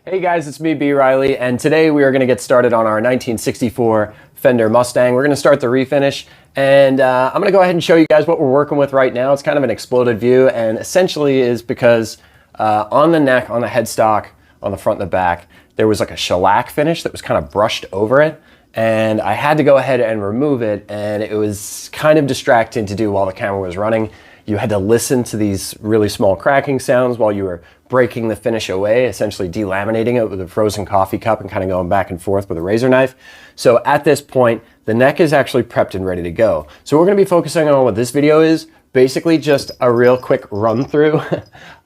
Hey guys, it's me, B. Riley, and today we are going to get started on our 1964 Fender Mustang. We're going to start the refinish, and I'm going to go ahead and show you guys what we're working with right now. It's kind of an exploded view, and essentially is because on the neck, on the headstock, on the front and the back, there was like a shellac finish that was kind of brushed over it, and I had to go ahead and remove it, and it was kind of distracting to do while the camera was running. You had to listen to these really small cracking sounds while you were breaking the finish away, essentially delaminating it with a frozen coffee cup and kind of going back and forth with a razor knife. So at this point, the neck is actually prepped and ready to go. So we're going to be focusing on what this video is, basically just a real quick run through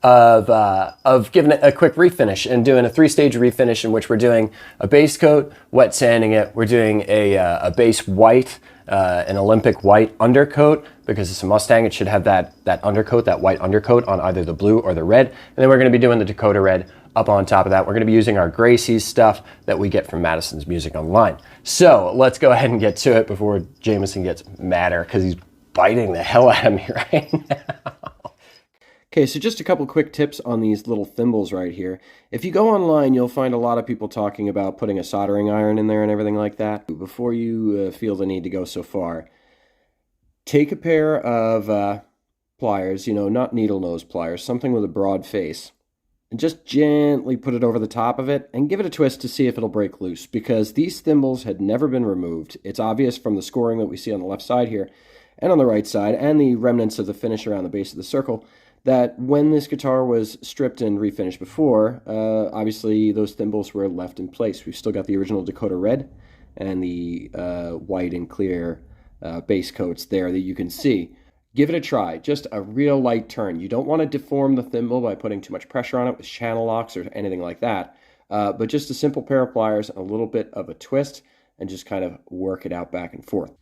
of giving it a quick refinish and doing a three-stage refinish in which we're doing a base coat, wet sanding it, we're doing a base white, an Olympic white undercoat, because it's a Mustang, it should have that undercoat, that white undercoat on either the blue or the red. And then we're going to be doing the Dakota Red up on top of that. We're going to be using our Gracie's stuff that we get from Madison's Music Online. So let's go ahead and get to it before Jameson gets madder, because he's biting the hell out of me right now. Okay, so just a couple quick tips on these little thimbles right here. If you go online, you'll find a lot of people talking about putting a soldering iron in there and everything like that. Before you feel the need to go so far, take a pair of pliers, not needle nose pliers, something with a broad face, and just gently put it over the top of it and give it a twist to see if it'll break loose, because these thimbles had never been removed. It's obvious from the scoring that we see on the left side here and on the right side and the remnants of the finish around the base of the circle that when this guitar was stripped and refinished before, obviously those thimbles were left in place. We've still got the original Dakota Red and the white and clear base coats there that you can see. Give it a try, just a real light turn. You don't want to deform the thimble by putting too much pressure on it with channel locks or anything like that, but just a simple pair of pliers and a little bit of a twist and just kind of work it out back and forth.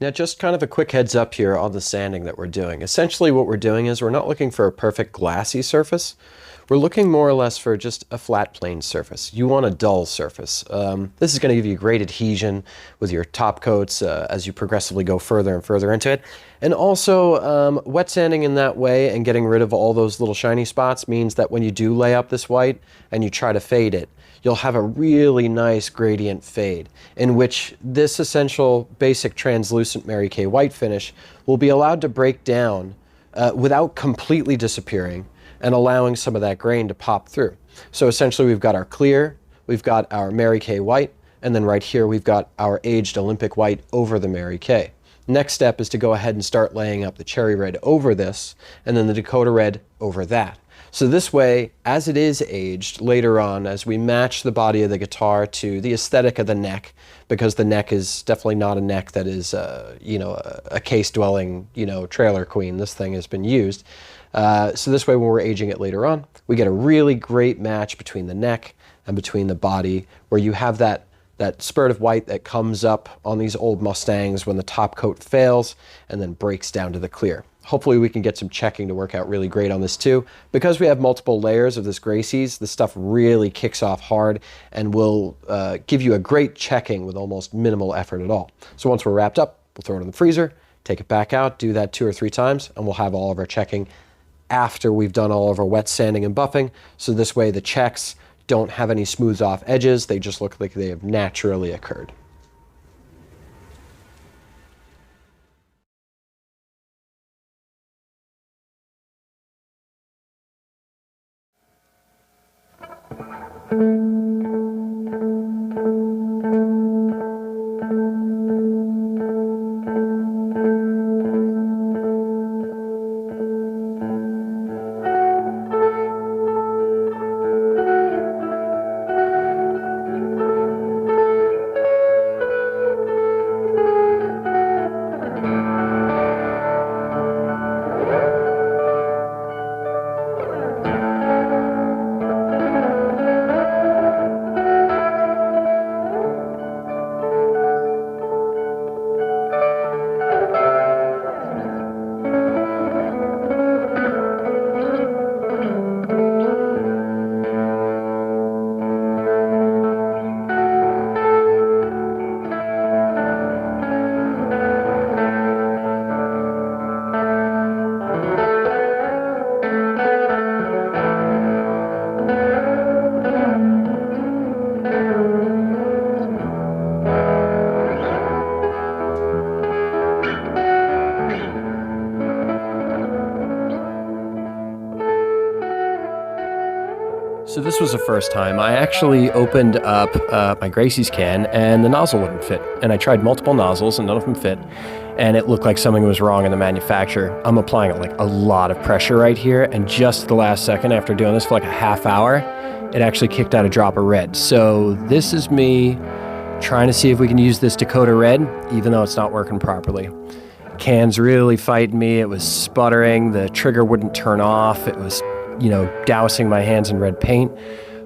Now, just kind of a quick heads up here on the sanding that we're doing. Essentially what we're doing is we're not looking for a perfect glassy surface. We're looking more or less for just a flat plane surface. You want a dull surface. This is going to give you great adhesion with your top coats as you progressively go further and further into it. And also wet sanding in that way and getting rid of all those little shiny spots means that when you do lay up this white and you try to fade it, you'll have a really nice gradient fade in which this essential basic translucent Mary Kay white finish will be allowed to break down without completely disappearing and allowing some of that grain to pop through. So essentially we've got our clear, we've got our Mary Kay white, and then right here we've got our aged Olympic white over the Mary Kay. Next step is to go ahead and start laying up the cherry red over this, and then the Dakota red over that. So this way, as it is aged later on, as we match the body of the guitar to the aesthetic of the neck, because the neck is definitely not a neck that is, you know, a case-dwelling, you know, trailer queen. This thing has been used. So this way, when we're aging it later on, we get a really great match between the neck and between the body, where you have that spurt of white that comes up on these old Mustangs when the top coat fails and then breaks down to the clear. Hopefully we can get some checking to work out really great on this too. Because we have multiple layers of this Gracie's, this stuff really kicks off hard and will give you a great checking with almost minimal effort at all. So once we're wrapped up, we'll throw it in the freezer, take it back out, do that 2 or 3 times, and we'll have all of our checking after we've done all of our wet sanding and buffing. So this way the checks don't have any smooth off edges, they just look like they have naturally occurred. So this was the first time. I actually opened up my Gracie's can and the nozzle wouldn't fit. And I tried multiple nozzles and none of them fit. And it looked like something was wrong in the manufacturer. I'm applying like a lot of pressure right here. And just the last second after doing this for like a half hour, it actually kicked out a drop of red. So this is me trying to see if we can use this Dakota Red, even though it's not working properly. Can's really fighting me. It was sputtering. The trigger wouldn't turn off. It was, you know, dousing my hands in red paint.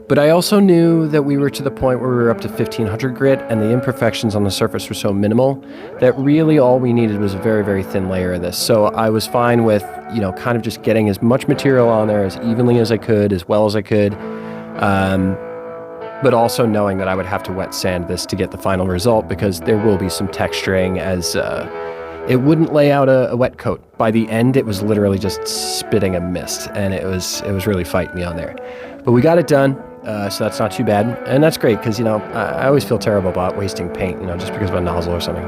But I also knew that we were to the point where we were up to 1500 grit and the imperfections on the surface were so minimal that really all we needed was a very, very thin layer of this. So I was fine with, you know, kind of just getting as much material on there as evenly as I could, as well as I could. But also knowing that I would have to wet sand this to get the final result because there will be some texturing as it wouldn't lay out a wet coat. By the end, it was literally just spitting a mist, and it was really fighting me on there. But we got it done, so that's not too bad, and that's great because, you know, I always feel terrible about wasting paint, you know, just because of a nozzle or something.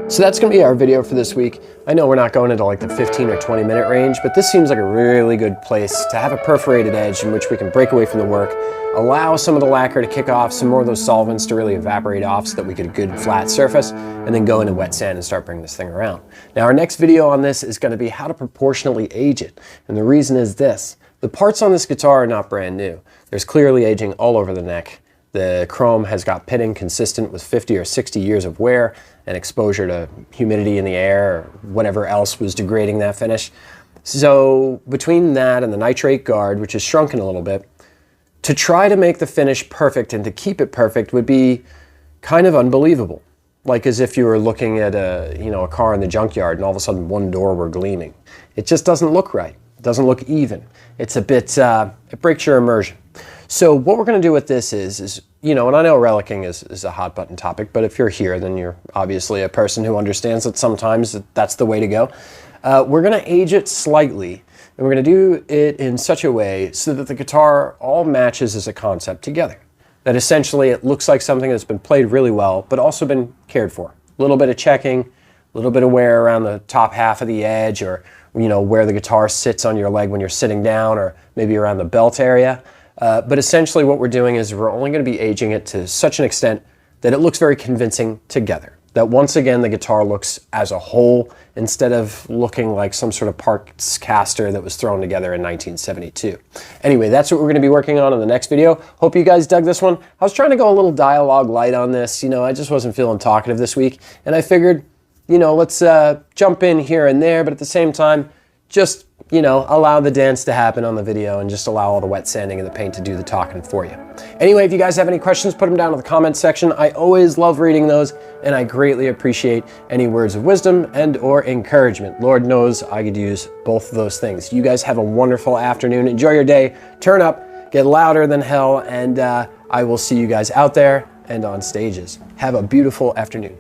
So that's going to be our video for this week. I know we're not going into like the 15 or 20 minute range, but this seems like a really good place to have a perforated edge in which we can break away from the work, allow some of the lacquer to kick off, some more of those solvents to really evaporate off so that we get a good flat surface, and then go into wet sand and start bringing this thing around. Now our next video on this is going to be how to proportionally age it. And the reason is this: the parts on this guitar are not brand new. There's clearly aging all over the neck. The chrome has got pitting consistent with 50 or 60 years of wear and exposure to humidity in the air or whatever else was degrading that finish. So between that and the nitrate guard, which is shrunken a little bit, to try to make the finish perfect and to keep it perfect would be kind of unbelievable. like as if you were looking at a car in the junkyard and all of a sudden one door were gleaming. It just doesn't look right. It doesn't look even. It's a bit, it breaks your immersion. So what we're going to do with this is and I know relicking is a hot button topic, but if you're here, then you're obviously a person who understands that sometimes that's the way to go. We're going to age it slightly, and we're going to do it in such a way so that the guitar all matches as a concept together. That essentially it looks like something that's been played really well, but also been cared for. A little bit of checking, a little bit of wear around the top half of the edge, or where the guitar sits on your leg when you're sitting down, or maybe around the belt area. But essentially what we're doing is we're only going to be aging it to such an extent that it looks very convincing together. That once again the guitar looks as a whole instead of looking like some sort of parts caster that was thrown together in 1972. Anyway, that's what we're going to be working on in the next video. Hope you guys dug this one. I was trying to go a little dialogue light on this. I just wasn't feeling talkative this week, and I figured, let's jump in here and there, but at the same time, just allow the dance to happen on the video and just allow all the wet sanding and the paint to do the talking for you. Anyway, if you guys have any questions, put them down in the comments section. I always love reading those, and I greatly appreciate any words of wisdom and or encouragement. Lord knows I could use both of those things. You guys have a wonderful afternoon. Enjoy your day. Turn up, get louder than hell, and I will see you guys out there and on stages. Have a beautiful afternoon.